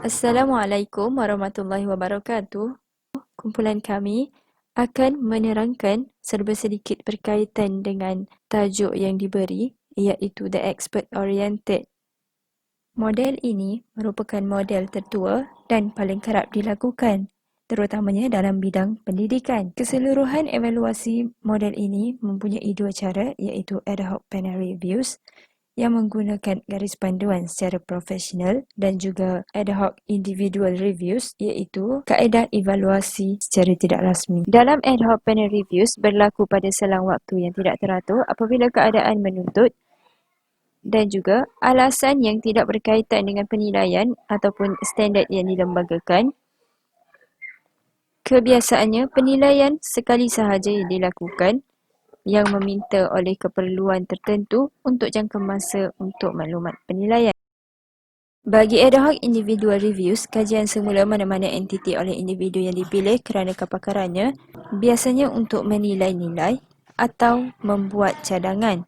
Assalamualaikum warahmatullahi wabarakatuh. Kumpulan kami akan menerangkan serba sedikit berkaitan dengan tajuk yang diberi, iaitu The Expert Oriented. Model ini merupakan model tertua dan paling kerap dilakukan, terutamanya dalam bidang pendidikan. Keseluruhan evaluasi model ini mempunyai dua cara, iaitu ad hoc panel reviews yang menggunakan garis panduan secara profesional dan juga ad hoc individual reviews, iaitu kaedah evaluasi secara tidak rasmi. Dalam ad hoc panel reviews berlaku pada selang waktu yang tidak teratur apabila keadaan menuntut dan juga alasan yang tidak berkaitan dengan penilaian ataupun standard yang dilembagakan. Kebiasaannya, penilaian sekali sahaja yang dilakukan yang meminta oleh keperluan tertentu untuk jangka masa untuk maklumat penilaian. Bagi ad hoc individual reviews, kajian semula mana-mana entiti oleh individu yang dipilih kerana kepakarannya, biasanya untuk menilai-nilai atau membuat cadangan.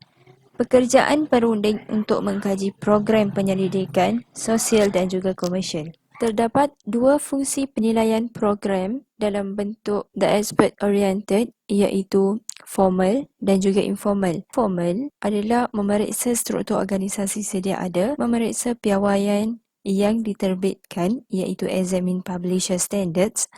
Pekerjaan perunding untuk mengkaji program penyelidikan, sosial dan juga komersial. Terdapat dua fungsi penilaian program dalam bentuk The Expert Oriented, iaitu formal dan juga informal. Formal adalah memeriksa struktur organisasi sedia ada, memeriksa piawaian yang diterbitkan, iaitu Examine Publisher Standards,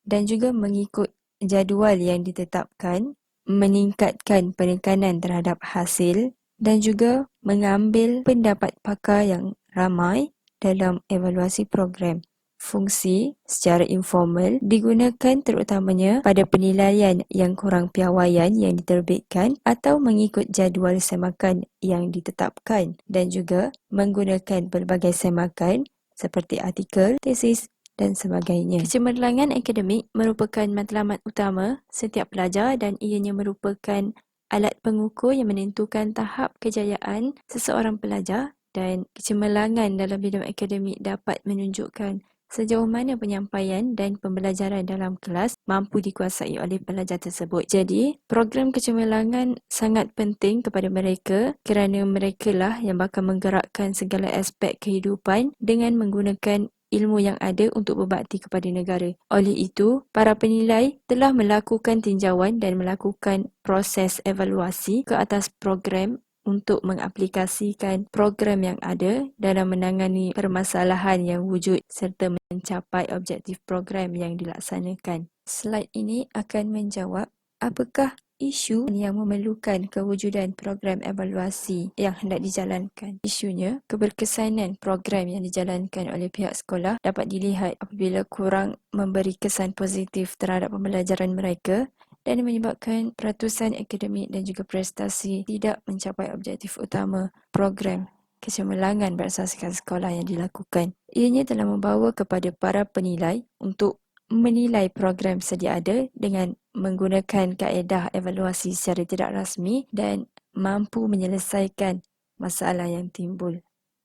dan juga mengikut jadual yang ditetapkan, meningkatkan penekanan terhadap hasil dan juga mengambil pendapat pakar yang ramai dalam evaluasi program. Fungsi secara informal digunakan terutamanya pada penilaian yang kurang piawaian yang diterbitkan atau mengikut jadual semakan yang ditetapkan dan juga menggunakan pelbagai semakan seperti artikel, tesis dan sebagainya. Kecemerlangan akademik merupakan matlamat utama setiap pelajar dan ianya merupakan alat pengukur yang menentukan tahap kejayaan seseorang pelajar, dan kecemerlangan dalam bidang akademik dapat menunjukkan sejauh mana penyampaian dan pembelajaran dalam kelas mampu dikuasai oleh pelajar tersebut. Jadi, program kecemerlangan sangat penting kepada mereka kerana merekalah yang bakal menggerakkan segala aspek kehidupan dengan menggunakan ilmu yang ada untuk berbakti kepada negara. Oleh itu, para penilai telah melakukan tinjauan dan melakukan proses evaluasi ke atas program untuk mengaplikasikan program yang ada dalam menangani permasalahan yang wujud serta mencapai objektif program yang dilaksanakan. Slide ini akan menjawab apakah isu yang memerlukan kewujudan program evaluasi yang hendak dijalankan. Isunya, keberkesanan program yang dijalankan oleh pihak sekolah dapat dilihat apabila kurang memberi kesan positif terhadap pembelajaran mereka dan menyebabkan peratusan akademik dan juga prestasi tidak mencapai objektif utama program kecemerlangan berasaskan sekolah yang dilakukan. Ianya telah membawa kepada para penilai untuk menilai program sedia ada dengan menggunakan kaedah evaluasi secara tidak rasmi dan mampu menyelesaikan masalah yang timbul.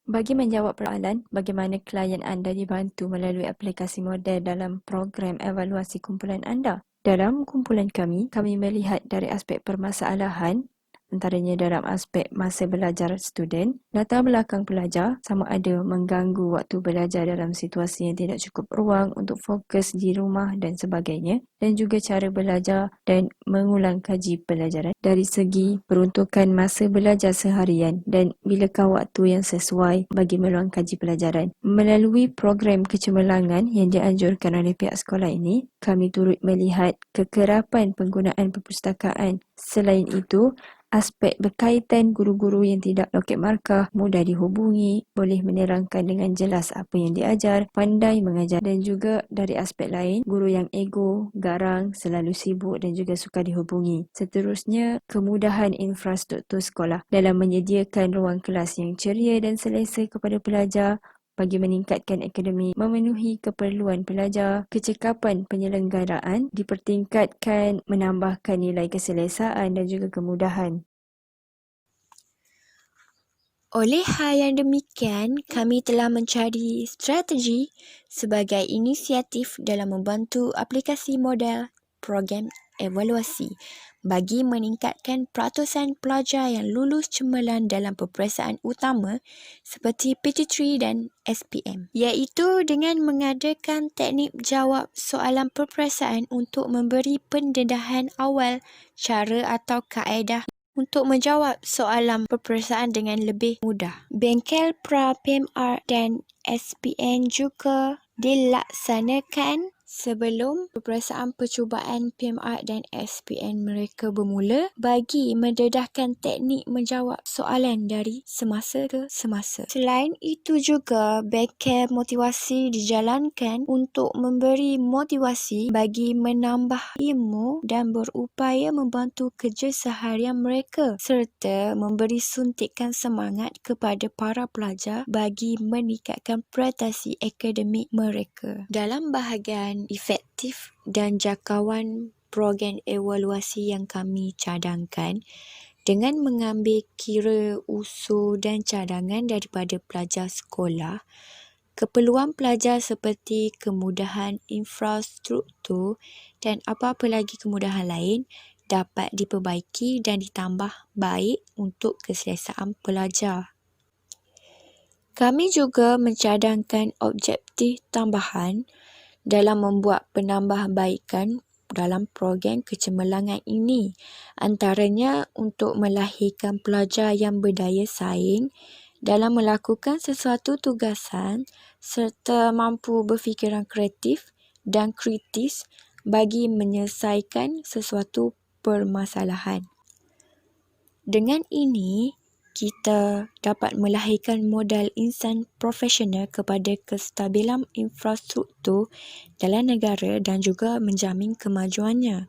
Bagi menjawab persoalan bagaimana klien anda dibantu melalui aplikasi model dalam program evaluasi kumpulan anda. Dalam kumpulan kami melihat dari aspek permasalahan, antaranya dalam aspek masa belajar student, latar belakang pelajar sama ada mengganggu waktu belajar dalam situasi yang tidak cukup ruang untuk fokus di rumah dan sebagainya, dan juga cara belajar dan mengulang kaji pelajaran dari segi peruntukan masa belajar seharian dan bilakah waktu yang sesuai bagi meluang kaji pelajaran. Melalui program kecemerlangan yang dianjurkan oleh pihak sekolah ini, kami turut melihat kekerapan penggunaan perpustakaan. Selain itu, aspek berkaitan guru-guru yang tidak loket markah, mudah dihubungi, boleh menerangkan dengan jelas apa yang diajar, pandai mengajar, dan juga dari aspek lain, guru yang ego, garang, selalu sibuk dan juga suka dihubungi. Seterusnya, kemudahan infrastruktur sekolah dalam menyediakan ruang kelas yang ceria dan selesa kepada pelajar bagi meningkatkan akademik, memenuhi keperluan pelajar, kecekapan penyelenggaraan dipertingkatkan, menambahkan nilai keselesaan dan juga kemudahan. Oleh hal yang demikian, kami telah mencari strategi sebagai inisiatif dalam membantu aplikasi model program evaluasi bagi meningkatkan peratusan pelajar yang lulus cemerlang dalam peperiksaan utama seperti PT3 dan SPM, iaitu dengan mengadakan teknik jawab soalan peperiksaan untuk memberi pendedahan awal cara atau kaedah untuk menjawab soalan peperiksaan dengan lebih mudah. Bengkel pra-PMR dan SPM juga dilaksanakan sebelum peperiksaan percubaan PMR dan SPM mereka bermula bagi mendedahkan teknik menjawab soalan dari semasa ke semasa. Selain itu juga, bengkel motivasi dijalankan untuk memberi motivasi bagi menambah ilmu dan berupaya membantu kerja seharian mereka serta memberi suntikan semangat kepada para pelajar bagi meningkatkan prestasi akademik mereka. Dalam bahagian efektif dan jangkauan program evaluasi yang kami cadangkan, dengan mengambil kira usul dan cadangan daripada pelajar sekolah, keperluan pelajar seperti kemudahan infrastruktur dan apa-apa lagi kemudahan lain dapat diperbaiki dan ditambah baik untuk keselesaan pelajar. Kami juga mencadangkan objektif tambahan dalam membuat penambahbaikan dalam program kecemerlangan ini, antaranya untuk melahirkan pelajar yang berdaya saing dalam melakukan sesuatu tugasan serta mampu berfikiran kreatif dan kritis bagi menyelesaikan sesuatu permasalahan. Dengan ini, kita dapat melahirkan modal insan profesional kepada kestabilan infrastruktur dalam negara dan juga menjamin kemajuannya.